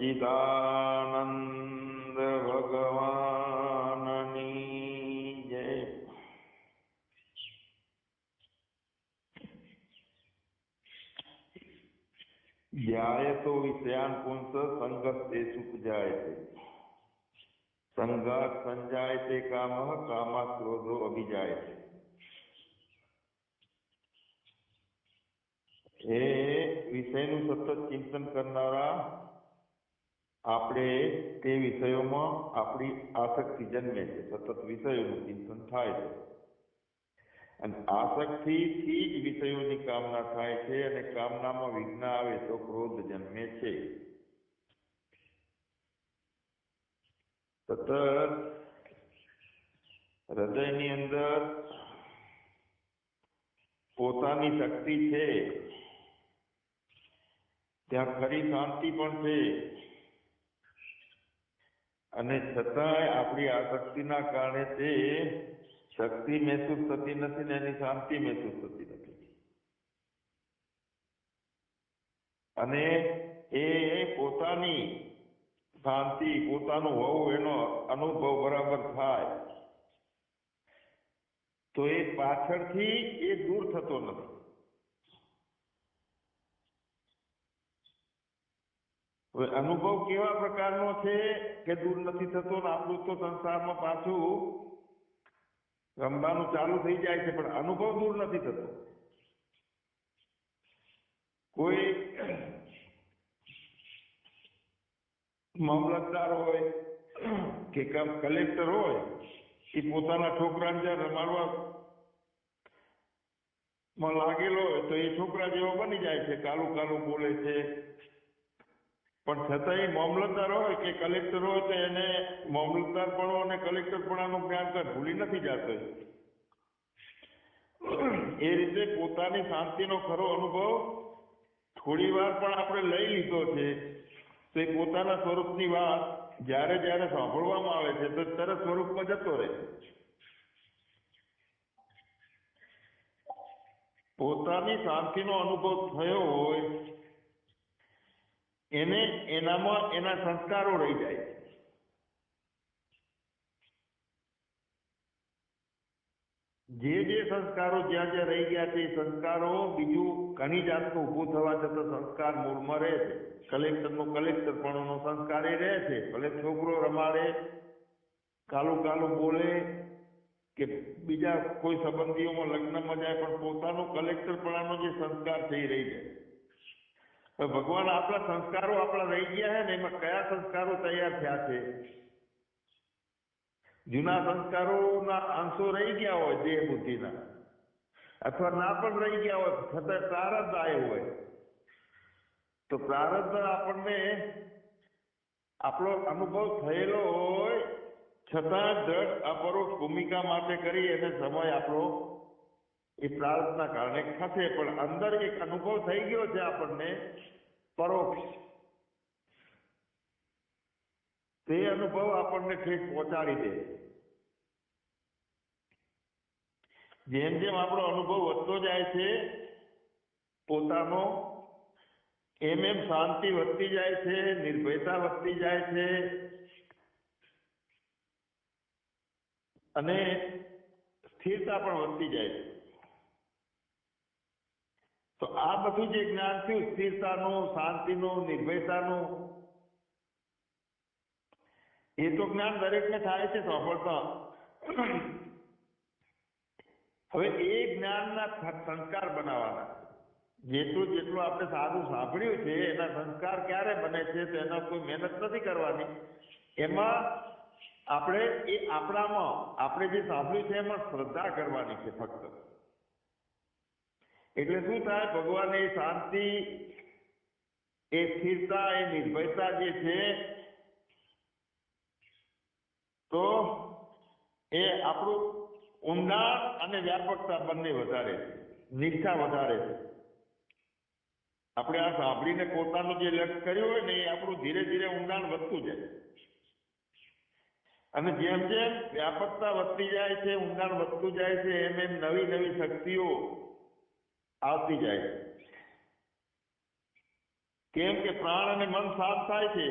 સચ્ચિદાનંદ ભગવાનની જય. ધ્યાયતો વિષયાન પુંસ સંગસ્તેષુ ઉપજાયતે સંગાત સંજાયતે કામઃ કામાત ક્રોધો અભિજાયતે. એ વિષયનું સતત ચિંતન કરનારા આપણે તે વિષયોમાં આપણી આસક્તિ જન્મે છે. સતત વિષયોનું ચિંતન થાય છે અને આસક્તિથી જ વિષયોની કામના થાય છે અને કામનામાં વિઘ્ન આવે તો ક્રોધ જન્મે છે. સતત હૃદયની અંદર પોતાની શક્તિ છે, ત્યાં ખરી શાંતિ પણ છે અને છતાંય આપણી આસક્તિના કારણે તે શક્તિ મહેસૂસ થતી નથી ને એની શાંતિ મહેસૂસ થતી નથી. અને એ પોતાની શાંતિ પોતાનું હોવું એનો અનુભવ બરાબર થાય તો એ પાછળથી એ દૂર થતો નથી. હવે અનુભવ કેવા પ્રકારનો છે કે દૂર નથી થતો ને આપણું તો સંસારમાં પાછું રમવાનું ચાલુ થઈ જાય છે પણ અનુભવ દૂર નથી થતો. કોઈ મામલતદાર હોય કે કલેક્ટર હોય એ પોતાના છોકરાને જ્યાં રમાડવામાં લાગેલો હોય તો એ છોકરા જેવો બની જાય છે, કાલું કાલું બોલે છે. પણ છતાંય મામલતદાર હોય કે કલેક્ટર હોય તો એને મામલતદારપણું અને કલેક્ટરપણાનું જ્ઞાન કઈ ભૂલી નથી જતો. એ રીતે પોતાની શાંતિનો ખરો અનુભવ થોડી વાર પણ આપણે લઈ લીધો છે તો એ પોતાના સ્વરૂપની વાત જ્યારે જ્યારે સાંભળવામાં આવે છે તો તરત સ્વરૂપમાં જતો રહે. પોતાની શાંતિનો અનુભવ થયો હોય એને એનામાં એના સંસ્કારો રહી જાય છે. જે સંસ્કારો જ્યાં જ્યાં રહી ગયા છે એ સંસ્કારો બીજું ઘણી જાતનું ઊભું થવા છતાં સંસ્કાર મૂળમાં રહે છે. કલેક્ટરનો કલેક્ટરપણનો સંસ્કાર એ રહે છે. ભલે છોકરો રમાડે, કાલું કાલું બોલે કે બીજા કોઈ સંબંધીઓમાં લગ્નમાં જાય પણ પોતાનો કલેક્ટરપણાનો જે સંસ્કાર છે એ રહી જાય. ભગવાન આપણા સંસ્કારો આપણા રહી ગયા છે ને એમાં કયા સંસ્કારો તૈયાર થયા છે? જૂના સંસ્કારોના અંશો રહી ગયા હોય દેહ બુદ્ધિના અથવા ના પણ રહી ગયા હોય છતાં પ્રારબ્ધ આવ્યો હોય તો પ્રારબ્ધ આપણને આપણો અનુભવ થયેલો હોય છતાં દ્રઢ અપરોક્ષ ભૂમિકા માટે કરી અને સમય આપણો એ પ્રારબ્ધના કારણે ખસે પણ અંદર એક અનુભવ થઈ ગયો છે આપણને પરોક્ષ. તે અનુભવ આપણને ઠેઠ પહોંચાડી દે. જેમ જેમ આપણો અનુભવ વધતો જાય છે પોતાનો એમ એમ શાંતિ વધતી જાય છે, નિર્ભયતા વધતી જાય છે અને સ્થિરતા પણ વધતી જાય છે. તો આ બધું જે જ્ઞાન થયું સ્થિરતાનું, શાંતિનું, નિર્ભયતાનું, એ તો જ્ઞાન દરેકને થાય છે સાંભળતા. હવે એ જ્ઞાનના સંસ્કાર બનાવવાના. જેટલું આપણે સારું સાંભળ્યું છે એના સંસ્કાર ક્યારે બને છે તો એના કોઈ મહેનત નથી કરવાની. એમાં આપણે એ આપણામાં આપણે જે સાંભળ્યું છે એમાં શ્રદ્ધા કરવાની છે ફક્ત. એટલે શું થાય? ભગવાન એ શાંતિ, એ સ્થિરતા, એ નિર્ભયતા જે છે તો એ આપણું ઊંડાણ અને વ્યાપકતા બંને વધારે છે, નિષ્ઠા વધારે છે. આપણે આ સાંભળીને પોતાનું જે લક્ષ્ય કર્યું હોય ને એ આપણું ધીરે ધીરે ઊંડાણ વધતું જાય અને જેમ જેમ વ્યાપકતા વધતી જાય છે, ઊંડાણ વધતું જાય છે એમ એમ નવી નવી શક્તિઓ આવતી જાય છે. કેમ કે પ્રાણ અને મન શાંત થાય છે,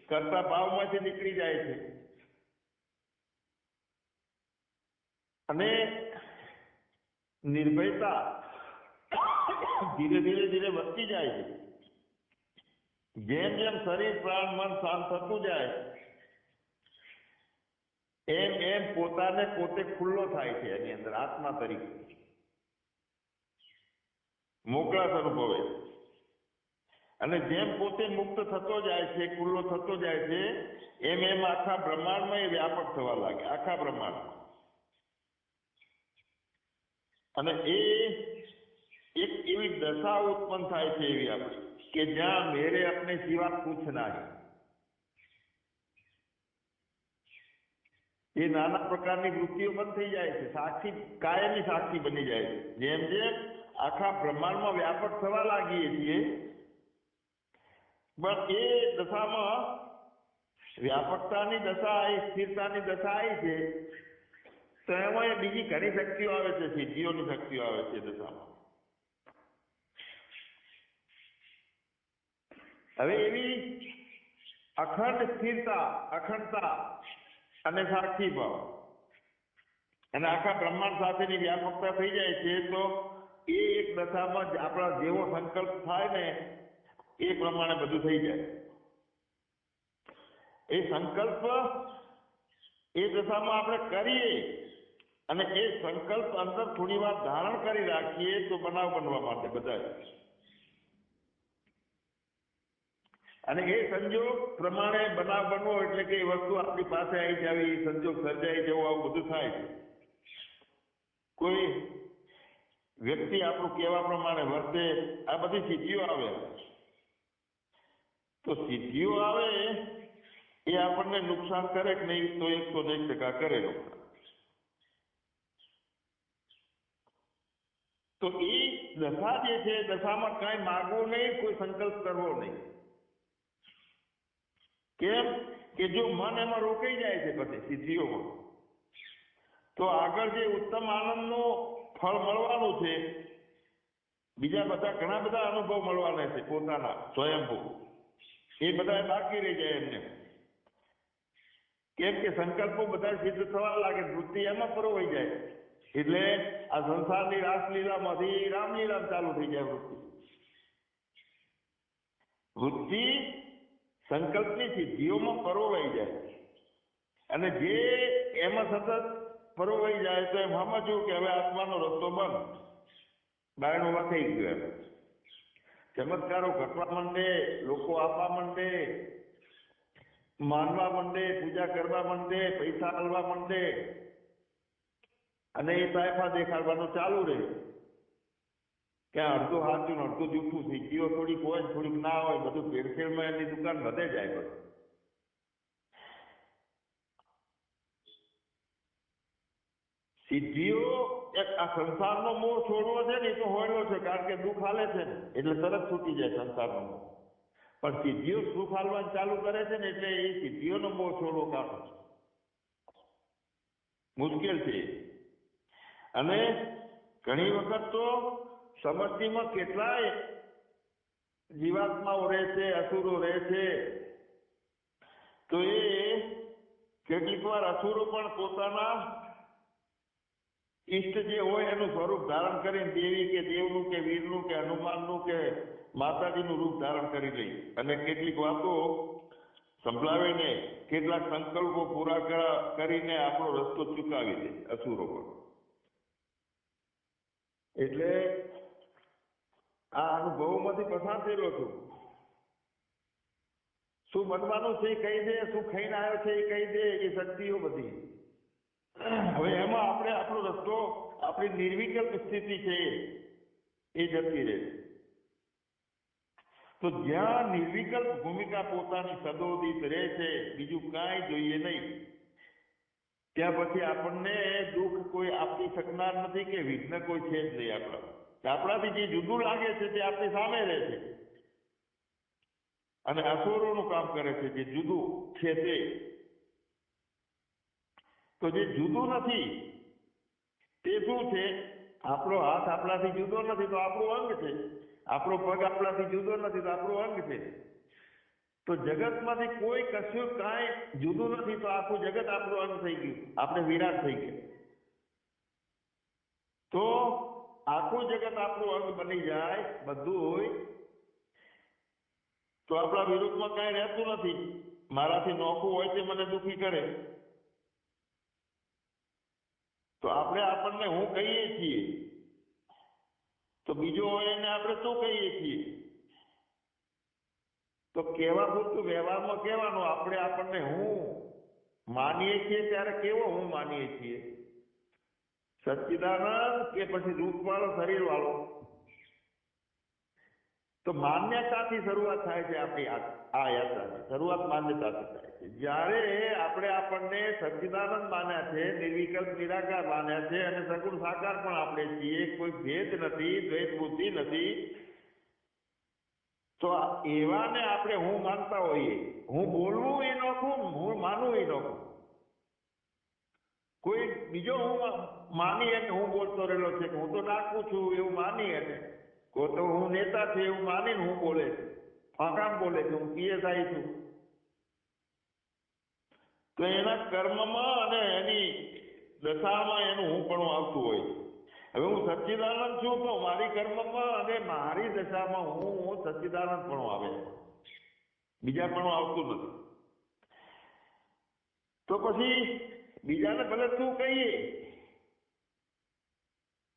કર્તા ભાવમાંથી નીકળી જાય છે અને નિર્ભયતા ધીરે ધીરે ધીરે વધતી જાય છે. જેમ જેમ શરીર પ્રાણ મન શાંત થતું જાય એમ એમ પોતાને પોતે ખુલ્લો થાય છે. એની અંદર આત્મા તરીકે મોકળાશ અનુભવે છે. અને જેમ પોતે મુક્ત થતો જાય છે, ખુલ્લો થતો જાય છે, એમ એમ આખા બ્રહ્માંડમાં એ વ્યાપક થવા લાગે, આખા બ્રહ્માંડમાં. અને એ એક એવી દશા ઉત્પન્ન થાય છે એવી આપણી કે જ્યાં મેરે અપને સિવા કુછ નહીં. એ નાના પ્રકારની વૃત્તિઓ બંધ થઈ જાય છે, સાક્ષી કાયમી સાક્ષી બની જાય છે. જેમ જેમ આખા બ્રહ્માંડમાં વ્યાપક થવા લાગીએ છીએ, પણ એ દશામાં વ્યાપકતાની દશા આવી, સ્થિરતાની દશા આવી છે, તો એમાં બીજી ઘણી શક્તિઓ આવે છે, સિદ્ધિઓની શક્તિઓ આવે છે દશામાં. હવે એવી અખંડ સ્થિરતા, અખંડતા અને સાક્ષી ભાવ અને આખા બ્રહ્માંડ સાથેની વ્યાપકતા થઈ જાય છે, તો એ એક દશામાં આપણા જેવો સંકલ્પ થાય ને એ પ્રમાણે બધું થઈ જાય. એ સંકલ્પ એ દશામાં આપણે કરીએ અને એ સંકલ્પ અંદર થોડી વાર ધારણ કરી રાખીએ તો બનાવ બનવા માટે બધા. અને એ સંજોગ પ્રમાણે બનાવ બનવો એટલે કે એ વસ્તુ આપણી પાસે આવી જવી, સંજોગ સર્જાઈ જવો, આવું બધું થાય છે. કોઈ વ્યક્તિ આપણું કહેવા પ્રમાણે વર્તે, આ બધી સિદ્ધિઓ આવે. તો સિદ્ધિઓ આવે એ આપણને નુકસાન કરે કે નહીં, તો 101% કરે નુકસાન. તો એ દશા જે છે, દશામાં કાંઈ માગવું નહીં, કોઈ સંકલ્પ કરવો નહીં. કેમ કે જો મન એમાં રોકાઈ જાય છે પછી સિદ્ધિઓમાં, તો આગળ જે ઉત્તમ આનંદનું ફળ મળવાનું છે, બીજા બધા ઘણા બધા અનુભવ મળવાના છે પોતાના સ્વયંભૂ, એ બધા બાકી રહી જાય એમને. કેમ કે સંકલ્પો બધા સિદ્ધ થવા લાગે, વૃત્તિ એમાં પરોવાઈ જાય, એટલે આ સંસારની રાસલીલામાંથી રામલીલા ચાલુ થઈ જાય. વૃત્તિ સંકલ્પની સિદ્ધિઓમાં પરોવાઈ જાય, અને જે એમાં સતત પરોવાઈ જાય તો એમ સમજવું કે હવે આત્માનો રસ્તો બંધ, બાયણું થઈ ગયું. ચમત્કારો ઘટવા માંડે, લોકો આપવા માંડે, માનવા માંડે, પૂજા કરવા માંડે, પૈસા આલવા માંડે, અને એ સાયફા દેખાડવાનું ચાલુ રહે કે અડધું સાચું ને અડધું જૂઠું, સિદ્ધિઓ થોડીક હોય થોડીક ના હોય, બધું ભેળસેળમાં એની દુકાન વધે જાય. સિદ્ધિઓ આ સંસારનો મોહ છોડવો છે ને, એ તો હોયલો છે, કારણ કે દુઃખ હાલે છે ને એટલે તરત છૂટી જાય સંસારનો મોહ. પણ સિદ્ધિઓ સુખ હાલવાનું ચાલુ કરે છે ને, એટલે એ સિદ્ધિઓનો મોહ છોડવો કાઢો મુશ્કેલ છે. અને ઘણી વખત તો સમષ્ટિમાં કેટલાય જીવાત્માઓ રહે છે, અસુરો રહે છે, તો એ કેટલીક વાર અસુરો પણ પોતાના ઈષ્ટ જે હોય એનું સ્વરૂપ ધારણ કરીને દેવી કે દેવનું કે વીરનું કે હનુમાનનું કે માતાજીનું રૂપ ધારણ કરી લે, અને કેટલીક વાતો સંભળાવીને કેટલાક સંકલ્પો પૂરા કરીને આપણો રસ્તો ચૂકાવી દે અસુરો પર. એટલે આ અનુભવોમાંથી પસાર થયેલો છું. શું બનવાનું છે એ કહી દે, શું ખાઈને આવ્યો છે એ કહી દે, એ શક્તિઓ બધી. હવે એમાં આપણે આપણો રસ્તો, આપણી નિર્વિકલ્પ સ્થિતિ છે એ જતી રહે. તો જ્યાં નિર્વિકલ્પ ભૂમિકા પોતાની સદોદિત રહે છે, બીજું કાંઈ જોઈએ નહીં, ત્યાં પછી આપણને દુઃખ કોઈ આપી શકનાર નથી કે વિઘ્ન કોઈ છે જ નહીં. આપણાથી જે જુદું લાગે છે તે આપણી સામે રહે છે અને અસુરોનું કામ કરે છે જે જુદું છે તે. તો જે જુદું નથી તે શું છે? આપણો હાથ આપણાથી જુદો નથી તો આપણું અંગ છે, આપણો પગ આપણાથી જુદો નથી તો આપણું અંગ છે. તો જગતમાંથી કોઈ કશું કાંઈ જુદું નથી તો આખું જગત આપણું અંગ થઈ ગયું, આપણે વિરાટ થઈ ગયા. તો આખું જગત આપણું અંગ બની જાય બધું, તો આપણા વિરુદ્ધમાં કાંઈ રહેતું નથી. મારાથી નોખું હોય તે મને દુઃખી કરે તો આપણને હું કહીએ છીએ, તો બીજો હોય એને આપણે શું કહીએ છીએ? તો કહેવા પૂરતું વ્યવહારમાં કહેવાનું. આપણે આપણને હું માનીએ છીએ ત્યારે કેવો હું માનીએ છીએ? સચ્ચિદાનંદ કે પછી રૂપવાળો, શરીરવાળો? તો માન્યતાથી શરૂઆત થાય છે આપણી આ યાત્રાની. શરૂઆત માન્યતાથી થાય છે. જ્યારે આપણે આપણને સચ્ચિદાનંદ માન્યા છે, નિર્વિકલ્પ નિરાકાર માન્યા છે અને સગુણ સાકાર પણ આપણે છીએ, કોઈ ભેદ નથી, દ્વૈત બુદ્ધિ નથી, તો એવાને આપણે હું માનતા હોઈએ. હું બોલવું એ નોખું, હું માનવું એ નોખું. કોઈ બીજો હું માની અને હું બોલતો રહેલો છે કે હું તો ડાકુ છું એવું માની, અને કોઈ તો હું નેતા છે એવું માનીને હું બોલે છે, ફાંકામ બોલે છે હું પીએસઆઈ છું. તો એના કર્મમાં અને એની દશામાં એનું હું પણ આવતું હોય છે. હવે હું સચ્ચિદાનંદ છું તો મારી કર્મમાં અને મારી દશામાં હું સચ્ચિદાનંદ પણ આવે, બીજા પણ આવતું નથી. તો પછી બીજાને ભલે તું કહીએ,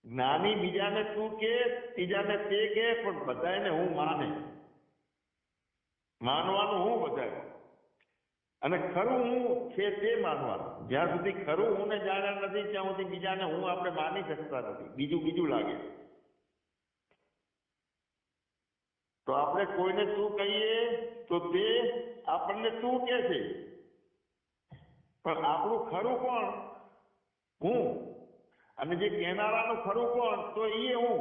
જ્ઞાની બીજાને તું કે, ત્રીજાને તે કે, પણ બધાને હું માને. માનવાનું હું બધાને, અને ખરું હું છે તે માનવાનું. જ્યાં સુધી ખરું હું ને જાણ્યા નથી ત્યાં સુધી બીજાને હું આપણે માની શકતા નથી. બીજું લાગે. તો આપણે કોઈને તું કહીએ તો તે આપણને તું કે છે, પણ આપણું ખરું કોણ? હું. અને જે કહેનારાનું ખરું કોણ? તો એ હું.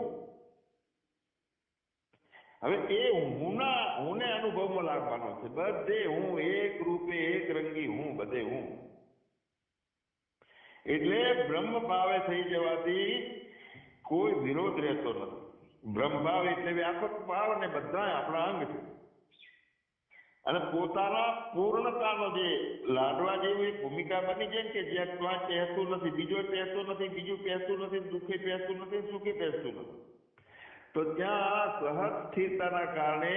હવે એ હુંને અનુભવમાં લાવવાનો છે. બધે હું, એક રૂપે એક રંગી હું, બધે હું. એટલે બ્રહ્મ ભાવે થઈ જવાથી કોઈ વિરોધ રહેતો નથી. બ્રહ્મ ભાવ એટલે વ્યાપક ભાવ અને બધા આપણા અંગ છે. અને પોતાના પૂર્ણતાનો જે લાડવા જેવી એક ભૂમિકા બની જાય કે જ્યાં કોઈ પહેતું નથી, બીજો પહેતો નથી, બીજું પહેતું નથી, દુઃખે પહેતું નથી, સુખે પહેતું નથી, તો ત્યાં સહજ સ્થિરતાના કારણે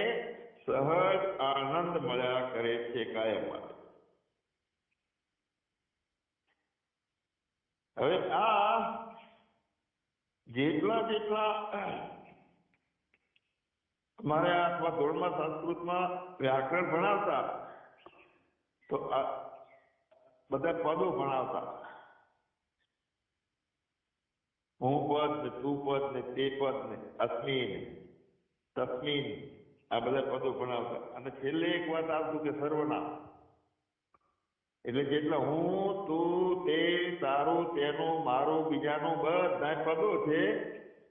સહજ આનંદ મળ્યા કરે છે કાયમ માટે. હવે આ જેટલા અમારે આ ધોરણમાં સંસ્કૃતમાં વ્યાકરણ ભણાવતા, તો બધા પદો ભણાવતા. હું પદ ને, તું પદ ને, તે પદ ને, અસ્મિન, તસ્મિન, આ બધા પદો ભણાવતા. અને છેલ્લે એક વાત આવતું કે સર્વનામ. એટલે જેટલા હું, તું, તે, તારું, તેનું, મારું, બીજાનું બધા પદો છે,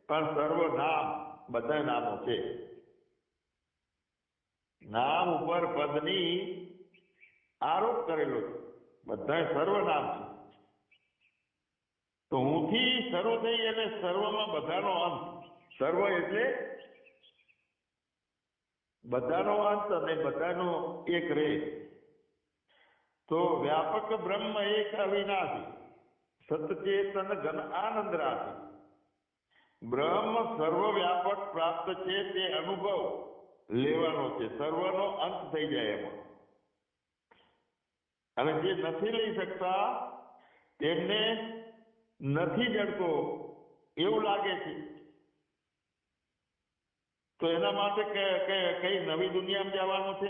પણ સર્વનામ બધા નામો છે. નામ ઉપર પદની આરોપ કરેલો છે. બધા સર્વનામ છે. તો હુંથી શરૂ થઈ અને સર્વમાં બધાનો અંત. સર્વ એટલે બધાનો અંત અને બધાનો એક રે. તો વ્યાપક બ્રહ્મ એક અવિનાશી, સતચેતન ઘન આનંદ રાશિ. બ્રહ્મ સર્વવ્યાપક પ્રાપ્ત છે તે અનુભવ લેવાનો છે. સર્વનો અંત થઈ જાય એમાં. અને જે નથી લઈ શકતા તેમને નથી જડતો એવું લાગે છે. તો એના માટે કઈ નવી દુનિયામાં જવાનું છે?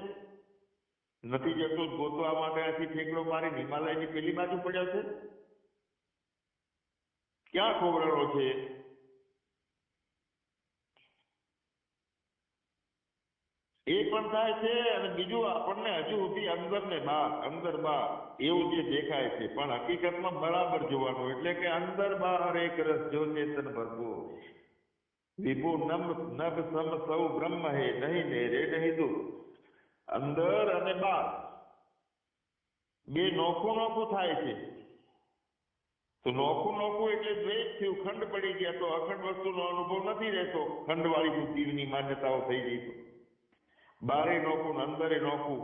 નથી જતું ગોતવા માટે આથી ઠેકડો મારી હિમાલયની પેલી બાજુ પડ્યો છે. ક્યાં ખોબરાળો છે? એ પણ થાય છે. અને બીજું આપણને હજુ સુધી અંદર ને બહાર, અંદર બહાર એવું જે દેખાય છે, પણ હકીકતમાં બરાબર જોવાનું. એટલે કે અંદર બહાર એક રસ જો ચેતન ભરપૂર, વિભુ નભ સમ સૌ બ્રહ્મ હે, નહીં ને રે નહીં દૂર. અંદર અને બહાર બે નોખું થાય છે. તો નોખું નોખું એટલે દ્વૈત થયું, ખંડ પડી ગયા, તો અખંડ વસ્તુનો અનુભવ નથી રહેતો. ખંડવાળી બુદ્ધિની માન્યતાઓ થઈ ગઈ તો બારે નોખું ને અંદરે નોખું.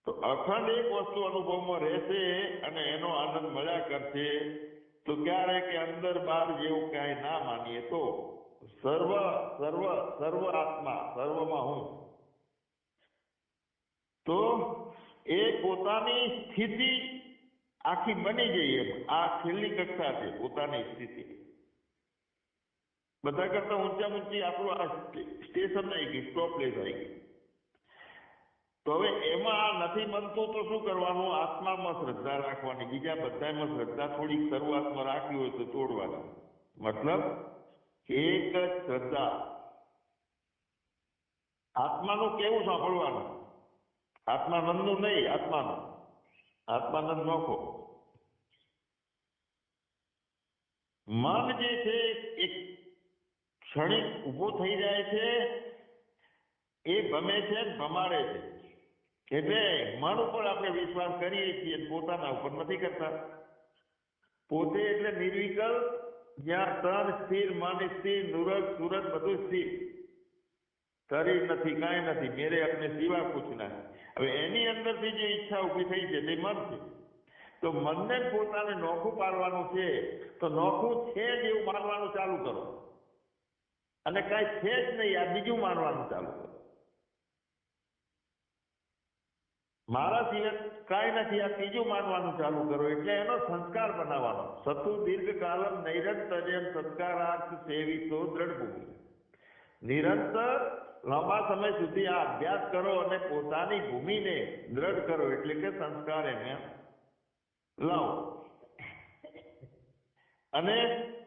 તો અખંડ એક વસ્તુ અનુભવમાં રહેશે અને એનો આનંદ મળ્યા કરશે. તો ક્યારે કે અંદર બાર જેવું ક્યાંય ના માનીએ તો સર્વ સર્વ સર્વ આત્મા, સર્વમાં હું, તો એ પોતાની સ્થિતિ આખી બની ગઈ. એમ આ છેલ્લી કક્ષા છે, પોતાની સ્થિતિ. બધા કરતા ઊંચી આપણું આ સ્ટેશન આવી ગયું, સ્ટોપ પ્લેસ આવી ગઈ. તો હવે એમાં નથી બનતું તો શું કરવાનું? આત્મામાં શ્રદ્ધા રાખવાની. બીજા બધામાં શ્રદ્ધા થોડીક શરૂઆતમાં રાખવી હોય તો તોડવાની. મતલબ એક જ શ્રદ્ધા. આત્માનું કેવું સાંભળવાનું? આત્માનંદનું નહીં, આત્માનું. આત્માનંદ નોખો. મન જે છે એક ક્ષણિક ઉભો થઈ જાય છે, એ ભમે છે, ભમાડે છે. એટલે મન ઉપર આપણે વિશ્વાસ કરીએ છીએ, પોતાના ઉપર નથી કરતા. પોતે એટલે નિર્વિકલ્પ, જ્યાં તન સ્થિર, મન સ્થિર, નુરત સુરત બધું સ્થિર. શરીર નથી, કાંઈ નથી, મેરે અપને સિવા કુછ ના. હવે એની અંદરથી જે ઈચ્છા ઉભી થઈ છે તે મન છે. તો મનને પોતાને નોખું પાડવાનું છે. તો નોખું છે જ એવું માનવાનું ચાલુ કરો, અને કાંઈ છે જ નહીં આ બીજું માનવાનું ચાલુ કરો. મારા સિવાય કાંઈ નથી આ ત્રીજું માનવાનું ચાલુ કરો. એટલે એનો સંસ્કાર બનાવવાનો. સતુ દીર્ઘકાલમ નૈરંતર્યમ સંસ્કારાર્થ સેવિતો દ્રઢભૂમિ. નિરંતર લાંબા સમય સુધી આ અભ્યાસ કરો અને પોતાની ભૂમિને દ્રઢ કરો, એટલે કે સંસ્કાર એને લાવો. અને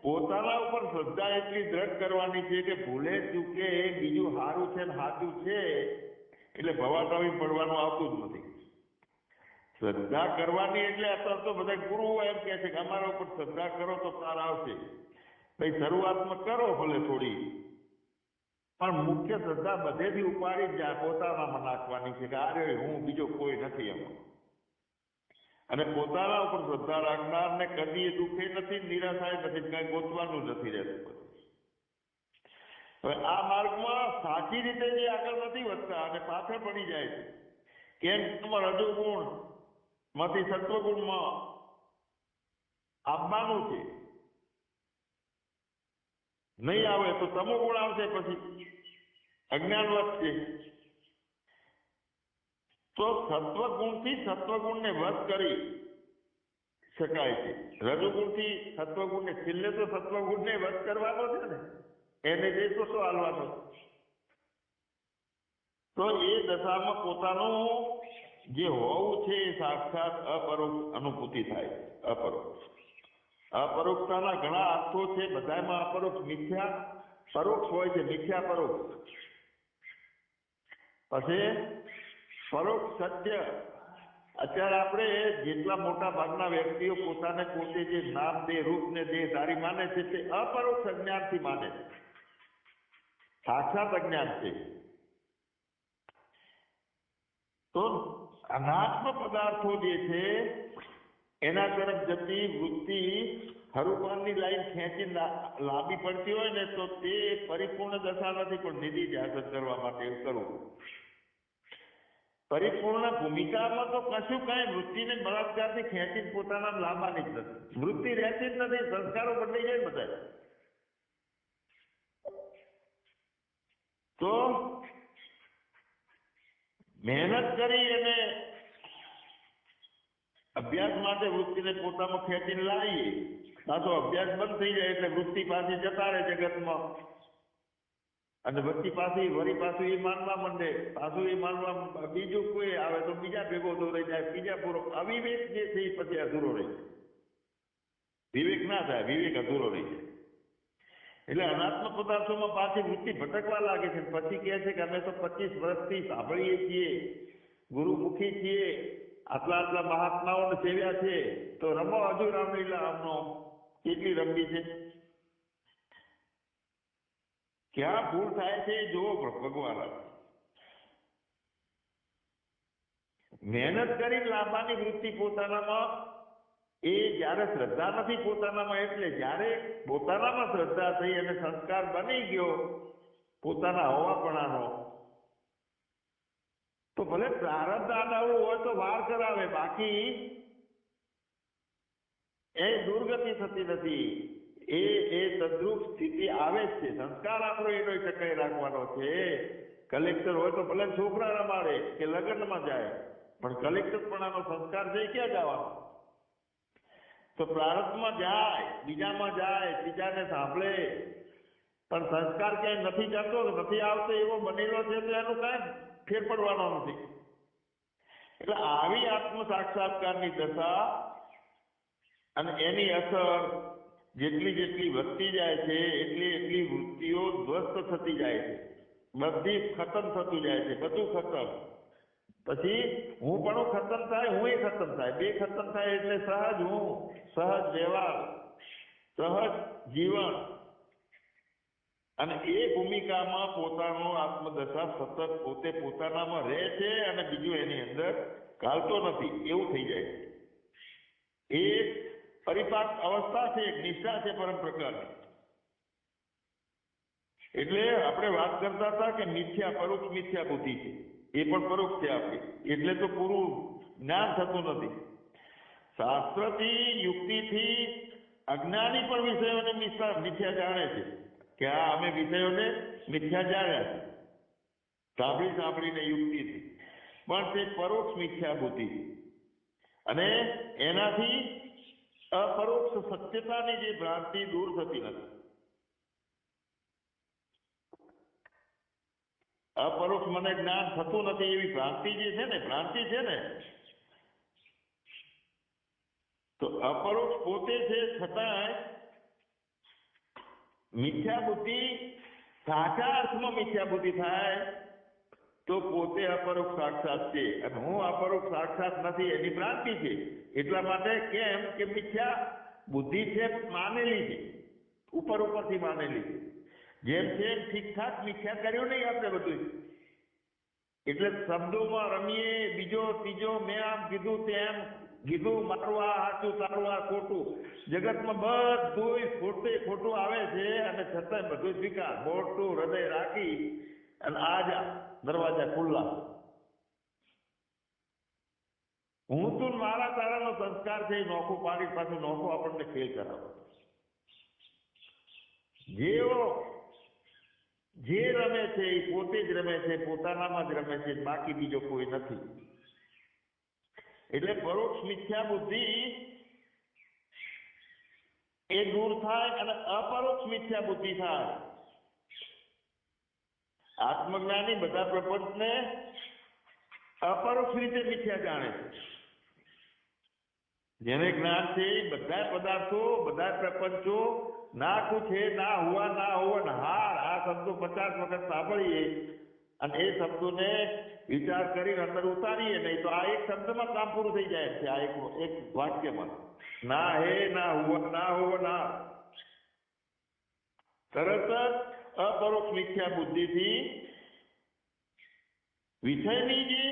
પોતાના ઉપર શ્રદ્ધા એટલી દ્રઢ કરવાની છે કે ભૂલે ચૂકે બીજું સારું છે ને સાચું છે એટલે ભવાટાવી પડવાનું આવતું જ નથી. શ્રદ્ધા કરવાની એટલે અત્યારે તો બધા ગુરુઓ એમ કહે છે કે અમારા ઉપર શ્રદ્ધા કરો તો પાર આવશે. ભાઈ શરૂઆતમાં કરો ભલે થોડી, પણ મુખ્ય શ્રદ્ધા બધેથી ઉપાડી જ જાય પોતાનામાં નાખવાની છે કે આ રહ્યો હું, બીજો કોઈ નથી એમાં. અને પોતાના ઉપર શ્રદ્ધા રાખનારને કદી દુઃખે નથી, નિરાશાએ નથી, કઈ ગોતવાનું નથી રહેતું. હવે આ માર્ગમાં સાચી રીતે જે આગળ નથી વધતા અને પાછળ પડી જાય છે, કેમ રજોગુણ માંથી સત્વગુણમાં આવવાનું છે. નહીં આવે તો તમોગુણ આવશે, પછી અજ્ઞાન વધશે. તો સત્વગુણથી સત્વગુણને વશ કરી શકાય છે. રજોગુણથી સત્વગુણને, છેલ્લે તો સત્વગુણને વશ કરવાનો છે ને, એને જે તો શું હાલવાનો. તો એ દશામાં પોતાનું જે હોવું છે એ સાક્ષાત અપરોક્ષ અનુભૂતિ થાય છે. અપરોક્ષ, અપરોક્ષતાના ઘણા અર્થો છે. બધામાં અપરોક્ષ મિથ્યા પરોક્ષ હોય છે. મિથ્યા પરોક્ષ, પછી પરોક્ષ સત્ય. અત્યારે આપણે જેટલા મોટા ભાગના વ્યક્તિઓ પોતાને પોતે જે નામ દે, રૂપ ને દેહધારી માને છે, તે અપરોક્ષ અજ્ઞાનથી માને છે. સાક્ષાત અજ્ઞાન છે. તો અનાત્મ પદાર્થો જે છે એના તરફ જતી વૃત્તિ હરુપાનની લાઈન ખેંચી લાંબી પડતી હોય ને, તો તે પરિપૂર્ણ દશા નથી, પણ નિધિ હાંસલ કરવા માટે એવું કરવું. પરિપૂર્ણ ભૂમિકામાં તો કશું કઈ વૃત્તિને બળાત્કારથી ખેંચીને પોતાના લાવવાની જ નથી. વૃત્તિ રહેતી જ નથી, સંસ્કારો બદલાઈ જાય બધા. તો મહેનત કરી અને અભ્યાસ માટે વૃત્તિને પોતામાં ખેંચીને લાવીએ, પાછો અભ્યાસ બંધ થઈ જાય એટલે વૃત્તિ પાછી જતા રહે જગતમાં, અને વચ્ચે વળી પાછું એ માનવા માંડે, પાછું એ માનવા બીજું કોઈ આવે તો બીજા ભેગો દોરાઈ જાય, બીજા પૂરો. અવિવેક જે છે એ પછી અધૂરો રહી જાય. વિવેક ના થાય, વિવેક અધૂરો રહી જાય. એટલે અનાત્મ પદાર્થોમાં પાછી વૃત્તિ ભટકવા લાગે છે. પછી કહે છે કે અમે તો 25 વર્ષથી સાંભળીએ છીએ, ગુરુમુખી છીએ, આટલા મહાત્માઓને સેવ્યા છે, તો રમો હજુ રામલીલા. આમનો કેટલી રમવી છે, ક્યાં ભૂલ થાય છે જુઓ ભગવાન. મહેનત કરી લાંબાની વૃત્તિ પોતાનામાં એ જ્યારે શ્રદ્ધા નથી પોતાનામાં, એટલે જ્યારે પોતાનામાં શ્રદ્ધા થઈ અને સંસ્કાર બની ગયો પોતાના હોવાપણાનો, તો ભલે પ્રારબ્ધ આડાવડું હોય તો વાર કરાવે, બાકી એ દુર્ગતિ થતી નથી. એ તદ્રુપ સ્થિતિ આવે જ છે. સંસ્કાર આપણો એનો ટકાઈ રાખવાનો છે. કલેક્ટર હોય તો ભલે છોકરા રમાડે કે લગ્નમાં જાય, પણ કલેક્ટરપણાનો સંસ્કાર છે ક્યાં જવાનો? તો પ્રારબ્ધમાં જાય, બીજામાં જાય, ત્રીજાને સાંભળે, પણ સંસ્કાર ક્યાંય નથી જતો, નથી આવતો, એવો બનેલો છે તો એનું કાંઈ ફેર પડવાનો નથી. એટલે આવી આત્મ સાક્ષાત્કારની દશા અને એની અસર જેટલી જેટલી વધતી જાય છે એટલી એટલી વૃત્તિઓ ધ્વસ્ત થતી જાય છે, બધી ખતમ થતું જાય છે, બધું ખતમ. પછી હું પણ ખતમ થાય, હું એ ખતમ થાય, બે ખતમ થાય એટલે સહજ હું, સહજ વ્યવહાર, સહજ જીવન. અને એ ભૂમિકામાં પોતાનો આત્મદશા સતત પોતે પોતાનામાં રહે છે અને બીજું એની અંદર ઘાલતો નથી, એવું થઈ જાય છે. એ પરિપાક અવસ્થા છે, એક નિષ્ઠા છે પરમ પ્રકારની. એટલે આપણે વાત કરતા હતા કે મિથ્યા, પરોક્ષ મિથ્યા બુદ્ધિ છે, એ પણ પરોક્ષ છે આપણી, એટલે તો પૂરું જ્ઞાન થતું નથી. શાસ્ત્રથી, યુક્તિથી અજ્ઞાની પણ વિષયોને મિથ્યા જાણે છે કે આ અમે વિષયોને મિથ્યા જાણ્યા છે, સાંભળી સાંભળીને યુક્તિથી, પણ તે પરોક્ષ મિથ્યા બુદ્ધિ છે. અને એનાથી અપરોક્ષ સત્યતાની જે ભ્રાંતિ દૂર થતી નથી. અપરોક્ષ મને જ્ઞાન થતું નથી એવી ભ્રાંતિ જે છે ને, ભ્રાંતિ છે ને, તો અપરોક્ષ પોતે છે, છતાંય મિથ્યા બુદ્ધિ સાચા અર્થમાં મિથ્યા બુદ્ધિ થાય તો પોતે અપરોક્ષ સાક્ષાત છે, અને હું અપરોક્ષ સાક્ષાત નથી એની ભ્રાંતિ છે. એટલા માટે કેમ કે મિથ્યા બુદ્ધિ છે, માનેલી છે, ઉપર ઉપરથી માનેલી છે. જેમ છે એમ ઠીકઠાક મિથ્યા કર્યું નહીં આપણે બધું. એટલે શબ્દોમાં રમીએ, બીજો ત્રીજો, મેં આમ કીધું તેમ કીધું, મારું આ સાચું, તારું આ ખોટું, જગતમાં બધું ખોટે ખોટું આવે છે, અને છતાંય બધું સ્વીકાર, મોટું હૃદય રાખી અને આજા દરવાજા ખુલ્લા. હું તું મારા તારાનો સંસ્કાર છે એ નોખું પાડી પાછું નોખું આપણને ખેલ કરાવો. જે રમે છે એ પોતે જ રમે છે, પોતાનામાં જ રમે છે, બાકી બીજો કોઈ નથી. એટલે પરોક્ષ મિથ્યા બુદ્ધિ એ દૂર થાય અને અપરોક્ષ મિથ્યા બુદ્ધિ થાય. આત્મજ્ઞાની બધા પ્રપંચને અપરોક્ષ રીતે મિથ્યા જાણે છે. જેને જ્ઞાન છે બધા પદાર્થો, બધા પ્રપંચો ના કુછ હે, ના હુઆ, ના હોવન હાર, આ શબ્દો 50 વખત સાંભળીએ અને એ શબ્દોને વિચાર કરીને અંદર ઉતારીએ નહીં તો આ એક શબ્દમાં કામ પૂરું થઈ જાય છે. આ એક વાક્યમાં ના હે, ના હુઆ, ના હોવન હાર, તરત જ અપરોક્ષ મિથ્યા બુદ્ધિથી વિષયની જે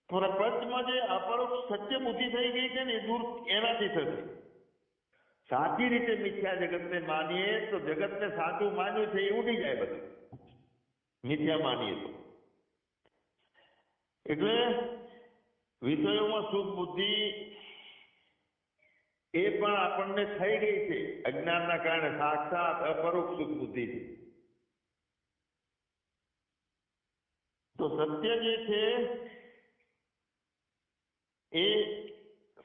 પ્રપંચમાં જે અપરોક્ષ સત્ય બુદ્ધિ થઈ ગઈ છે ને એ દૂર એનાથી થશે. સાચી રીતે મિથ્યા જગતને માનીએ તો જગતને સાચું માન્યું છે એ ઉડી જાય બધું, મિથ્યા માનીએ તો. એટલે વિષયોમાં સુખ બુદ્ધિ એ પણ આપણને થઈ ગઈ છે અજ્ઞાનના કારણે, સાક્ષાત અપરોક્ષ સુખ બુદ્ધિ છે. તો સત્ય જે છે એ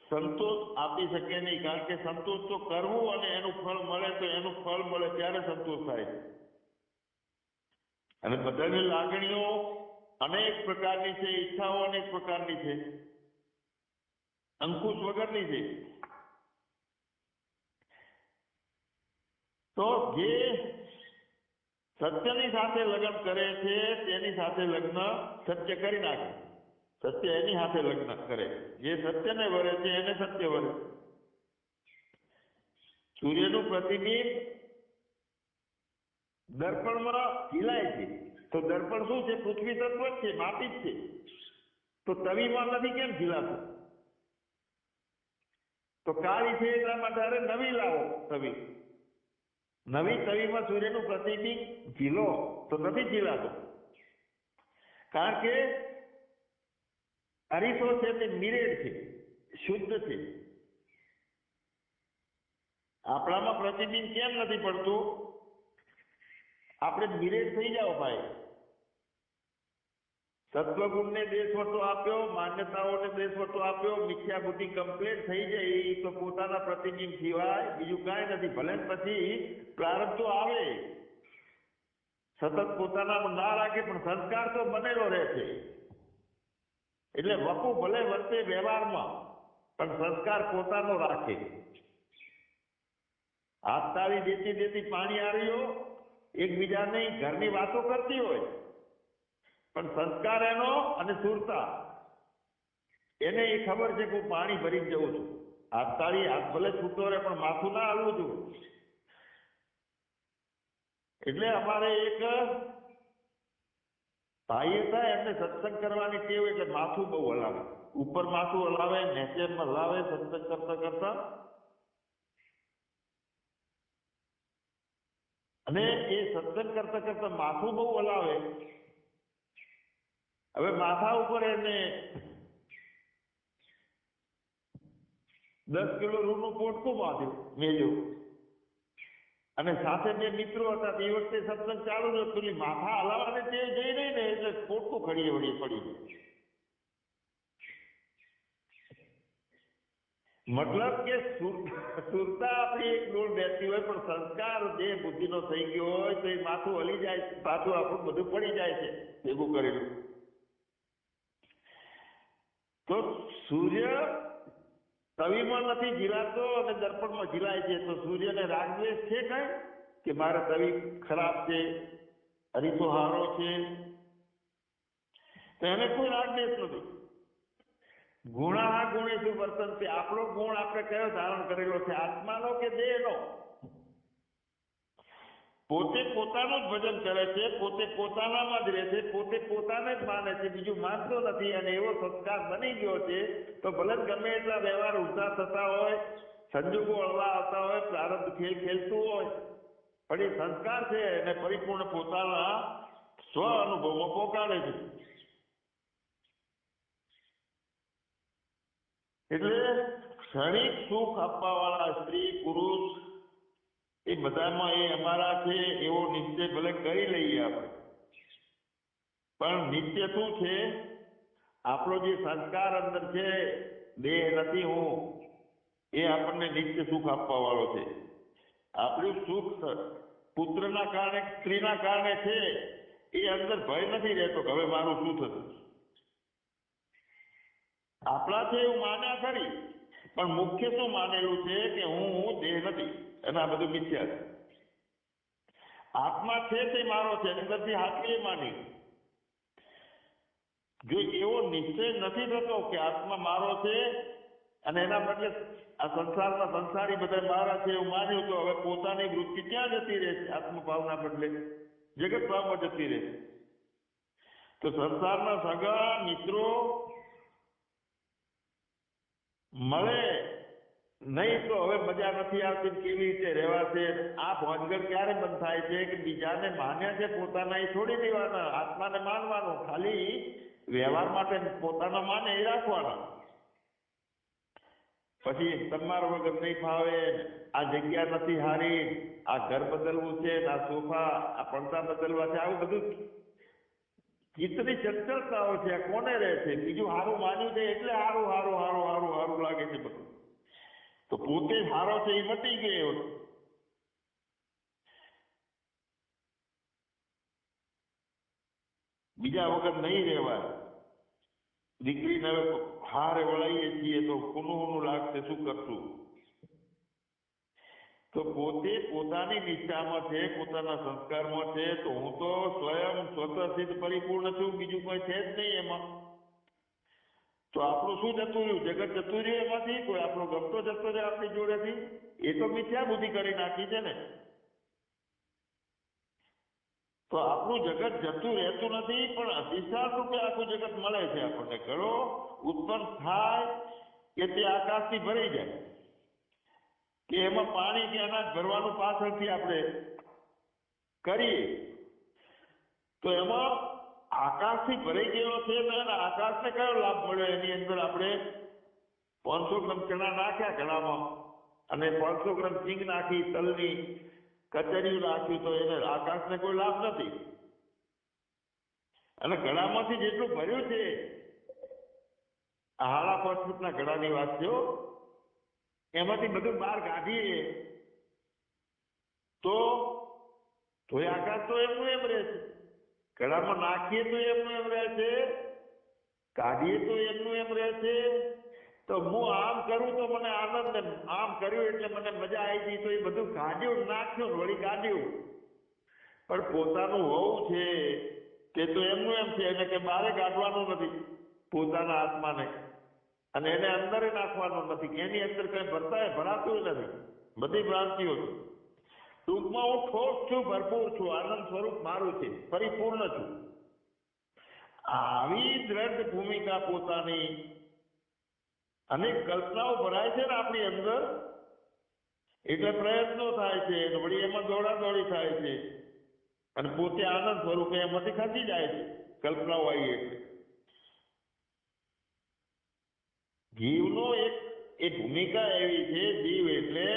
સંતોષ આપી શકે નહીં, કારણ કે સંતોષ તો કરવું અને એનું ફળ મળે તો એનું ફળ મળે ત્યારે સંતોષ થાય છે. અને બધાની લાગણીઓ અનેક પ્રકારની છે, ઈચ્છાઓ અનેક પ્રકારની છે, અંકુશ વગરની છે. તો જે સત્યની સાથે લગ્ન કરે છે તેની સાથે લગ્ન સત્ય કરી નાખે, સત્ય એની સાથે લગ્ન કરે. જે સત્યને વરે છે એને સત્ય વરે. સૂર્યનું પ્રતિબિંબ દર્પણમાં ઝીલાય છે, તો દર્પણ શું છે? પૃથ્વી તત્વ જ છે, માટી જ છે. તો તવીમાં નથી કેમ ઝીલાતું? તો કાળી છે એટલા માટે અરે નવી લાવો તવી. નવી તવીમાં સૂર્યનું પ્રતિબિંબ ઝીલો તો નથી ઝીલાતો, કારણ કે અરીસો છે તે મિરેડ છે, શુદ્ધ છે. આપણામાં પ્રતિબિંબ કેમ નથી પડતું? આપણે મિરેડ થઈ જાઓ ભાઈ. સત્વગુણને દેશવટો આપ્યો, માન્યતાઓને દેશવટો આપ્યો, મિથ્યા બુદ્ધિ કમ્પ્લીટ થઈ જાય તો પોતાના પ્રતિબિંબ સિવાય બીજું કાંઈ નથી. ભલે પછી પ્રારબ્ધ તો આવે, સતત પોતાના ના રાખે પણ સંસ્કાર તો બનેલો રહે છે. એટલે વપુ ભલે વર્તે વ્યવહારમાં પણ સંસ્કાર પોતાનો રાખે. હાથ તાળી દેતી દેતી પાણી આર્યો, એકબીજાની ઘરની વાતો કરતી હોય પણ સંસ્કાર એનો અને સુરતા એને એ ખબર છે કે હું પાણી ભરીને જઉં છું. હાથ તાળી હાથ ભલે છૂટો રહે પણ માથું ના હાલવું જોઈએ. એટલે અમારે એક ભાઈ હતા, એમને સત્સંગ કરવાની ટેવ, એટલે માથું બહુ હલાવે, ઉપર માથું હલાવે, નીચે હલાવે સત્સંગ કરતા કરતા. અને એ સત્સંગ કરતા કરતા માથું બહુ હલાવે. હવે માથા ઉપર એને 10 કિલો રૂનું પોટકું બાંધ્યું મેલ્યું, અને સાથે બે મિત્રો હતા. એ વખતે સત્સંગ ચાલુ જ હતું. માથા હલાવવાને તે જઈ નહીં ને એટલે પોટકું ખડીએ વળીએ પડી જાય. મતલબ કે સુરતા આપણી એક ડોળ બેસતી હોય પણ સંસ્કાર જે બુદ્ધિનો થઈ ગયો હોય તો એ માથું હલી જાય, પાછું આપણું બધું પડી જાય છે ભેગું કરેલું. તો સૂર્ય તવીમાં નથી ઝીલાતો અને દર્પણમાં ઝીલાય છે. તો સૂર્યને રાગદ્વેષ છે કઈ કે મારે તવી ખરાબ છે, અરીસો હારો છે? તો એને કોઈ રાગદ્વેષ નથી. ગુણા ગુણેશુ વર્તનતે. આપણો ગુણ આપણે કયો ધારણ કરેલો છે, આત્માનો કે દેહનો? પોતે પોતાનું જ ભજન કરે છે, પોતે પોતાનામાં જ રહે છે, પોતે પોતાને જ માને છે, બીજું માનતો નથી. અને એવો સંસ્કાર બની ગયો છે તો ભલે ગમે એટલા વ્યવહાર ઊંધા થતા હોય, સંજોગો હળવા આવતા હોય, પ્રારબ્ધ ખેલ ખેલતું હોય, પણ એ સંસ્કાર છે એને પરિપૂર્ણ પોતાના સ્વ અનુભવમાં પહોંચાડે છે. એટલે ક્ષણિક સુખ આપવા વાળા સ્ત્રી પુરુષ એ બધામાં એ અમારા છે એવો નિશ્ચય ભલે કરી લઈએ આપણે, પણ નિશ્ચય શું છે? આપણો જે સંસ્કાર અંદર છે, દેહ નથી હું, એ આપણને નિત્ય સુખ આપવા વાળો છે. આપણું સુખ પુત્રના કારણે, સ્ત્રીના કારણે છે, એ અંદર ભય નથી રહેતો કે હવે મારું શું થશે. આપણા છે એવું માન્યા ખરી, પણ મુખ્ય શું માનેલું છે કે હું દેહ નથી, અને આ બધું મિથ્યા છે. આત્મા છે તે મારો છે, અંદરથી હાથીએ માની. જો એવો નિશ્ચય નથી થતો કે આત્મા મારો છે, અને એના બદલે આ સંસારમાં સંસારી બધા મારા છે એવું માન્યું, તો હવે પોતાની વૃત્તિ ક્યાં જતી રહેશે? આત્મભાવના બદલે જગત ભાવમાં જતી રહેશે. તો સંસારના સગા મિત્રો મળે નહીં તો હવે મજા નથી આવતી, કેવી રીતે રહેવાશે? આ ભોંજગળ ક્યારે બંધ થાય છે કે બીજાને માન્યા છે પોતાના એ છોડી દેવાના, આત્માને માનવાનું, ખાલી વ્યવહાર માટે પોતાના માને એ રાખવાના. પછી તમારા વગર નહીં ફાવે, આ જગ્યા નથી હારી, આ ઘર બદલવું છે, આ સોફા, આ પડદા બદલવા છે, આવું બધું ચિત્તની ચંચળતાઓ છે. આ કોને રહે છે? બીજું હારું માન્યું છે એટલે હારું હારું હારું હારું હારું લાગે છે બધું. તો પોતે હારો છે એ મટી ગયો. બીજા વગર નહીં રહેવાય. દીકરીને હારે વળાઈએ છીએ તો કુનું લાગશે, શું કરશું? તો પોતે પોતાની નિષ્ઠામાં છે, પોતાના સંસ્કારમાં છે, તો હું તો સ્વયં સ્વતઃ સિદ્ધ પરિપૂર્ણ છું, બીજું કોઈ છે જ નહીં એમાં. તો આપણું શું જતું રહ્યું? જગત જતું રહ્યું એમાંથી? કોઈ આપણો ગમતો જતો રહે આપણી જોડેથી? એ તો મિથ્યા બુદ્ધિ કરી નાખી છે ને. તો આપણું જગત જતું રહેતું નથી, પણ અધિષ્ઠાન રૂપે આખું જગત મળે છે આપણને. ઘડો ઉત્પન્ન થાય કે તે આકાશથી ભરાઈ જાય. કે એમાં પાણી કે અનાજ ભરવાનું પાછળથી આપણે કરીએ તો એમાં આકાશથી ભરાઈ ગયેલો છે ને આકાશને કયો લાભ મળ્યો? એની અંદર આપણે 500 ગ્રામ ચણા નાખ્યા ઘડામાં અને 500 ગ્રામ સિંગ નાખી, તલની કચરિયું નાખ્યું, તો એને આકાશને કોઈ લાભ નથી. અને ઘડામાંથી જેટલું ભર્યું છે, 5.5 ફૂટના ઘડાની વાત છે, એમાંથી બધું બહાર કાઢીએ તો આકાશ તો એમનું એમ રહે છે. ઘડામાં નાખીએ તો એમનું એમ રહે છે, કાઢીએ તો એમનું એમ રહે છે. તો હું આમ કરું તો મને આનંદ, આમ કર્યું એટલે મને મજા આવી ગઈ, તો એ બધું કાઢ્યું, નાખ્યું, વળી કાઢ્યું. પણ પોતાનું હોવું છે તે તો એમનું એમ છે, એને કે બહાર કાઢવાનું નથી પોતાના આત્માને, અને એને અંદર નાખવાનું નથી, એની અંદર કઈ ભરાતું નથી, બધી ભ્રાંતિઓ છે. ટૂંકમાં હું ઠોસ છું, ભરપૂર છું, આનંદ સ્વરૂપ મારું છે, પરિપૂર્ણ છું. આવી દ્રઢ ભૂમિકા પોતાની, અનેક કલ્પનાઓ ભરાય છે ને આપણી અંદર, એટલે પ્રયત્નો થાય છે, વળી એમાં દોડાદોડી થાય છે, અને પોતે આનંદ સ્વરૂપે એમાંથી ખસી જાય છે કલ્પનાઓ આવી એટલે. જીવનો એ ભૂમિકા એવી છે, જીવ એટલે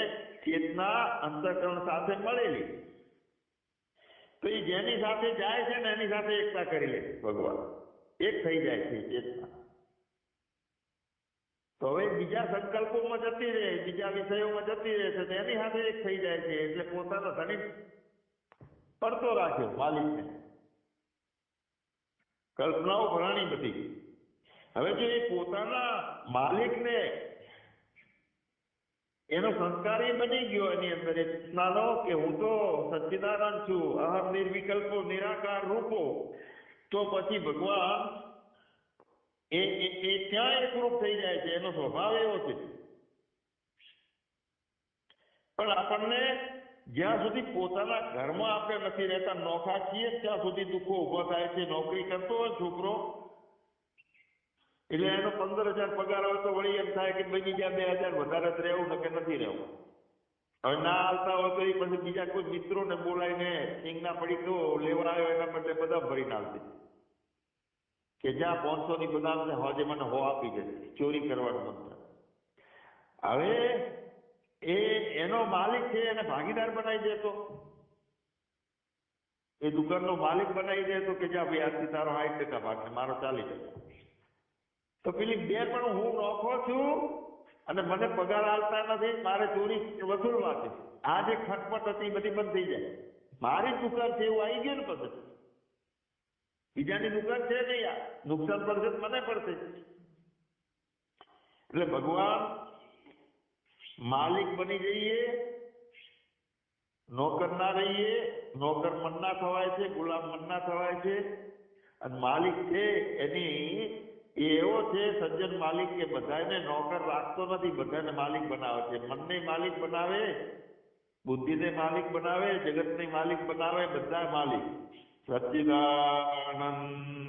ચેતના અંતઃકરણ સાથે મળેલી, તો એ જેની સાથે જાય છે ને એની સાથે એકતા કરી લે ભગવાન, એક થઈ જાય છે ચેતના. તો હવે બીજા સંકલ્પોમાં જતી રહે, બીજા વિષયોમાં જતી રહે છે, એની સાથે એક થઈ જાય છે, એટલે પોતાનો ધણી પડતો રાખ્યો માલિકને, કલ્પનાઓ ભરાણી બધી. હવે જો એ પોતાના માલિકને એનો સંસ્કાર એ બની ગયો એની અંદર એ ચેતનાનો કે હું તો સચ્ચિદાનંદ છું, અહમ નિર્વિકલ્પો નિરાકાર રૂપો, તો પછી ભગવાન એ ત્યાં એકરૂપ થઈ જાય છે, એનો સ્વભાવ એવો છે. પણ આપણને જ્યાં સુધી પોતાના ઘરમાં આપણે નથી રહેતા, નોખા છીએ, ત્યાં સુધી દુઃખો ઉભા થાય છે. નોકરી કરતો હોય છોકરો એટલે એનો 15,000 પગાર હોય તો વળી એમ થાય કે બીજા 2,000 વધારે જ રહેવું ને કે નથી રહેવું. હવે ના આવતા હોય તો એ પછી બીજા કોઈ મિત્રોને બોલાવીને સિંગના પડીકો લેવા આવ્યો એના બદલે બદામ ભરીને આવશે કે જ્યાં 500ની બદામ છે, હજે મને હો આપી દે, ચોરી કરવાનું મન થાય. હવે એનો માલિક છે, એને ભાગીદાર બનાવી દેતો, એ દુકાનનો માલિક બનાવી દેતો કે જા ભાઈ આજથી તારો 60% ભાગ ને મારો 40%. તો પેલી બે પણ હું નોખો છું અને મને પગાર આલતા નથી, મારે ચોરી વસૂલવા છે, આ જે ખટપટ હતી બધી બંધ થઈ જાય. મારી જ દુકાન છે એવું આવી ગયું ને, પછી બીજાની દુકાન છે નહીં, આ નુકસાન પડશે મને પડશે. એટલે ભગવાન માલિક બની જઈએ, નોકર ના રહીએ. નોકર મન ના થવાય છે, ગુલામ મન ના થવાય છે, અને માલિક છે એની એવો છે સજ્જન માલિક કે બધાને નોકર રાખતો નથી, બધાને માલિક બનાવે છે. મનને માલિક બનાવે, બુદ્ધિને માલિક બનાવે, જગતને માલિક બનાવે, બધા માલિક. સચ્ચિદાનંદ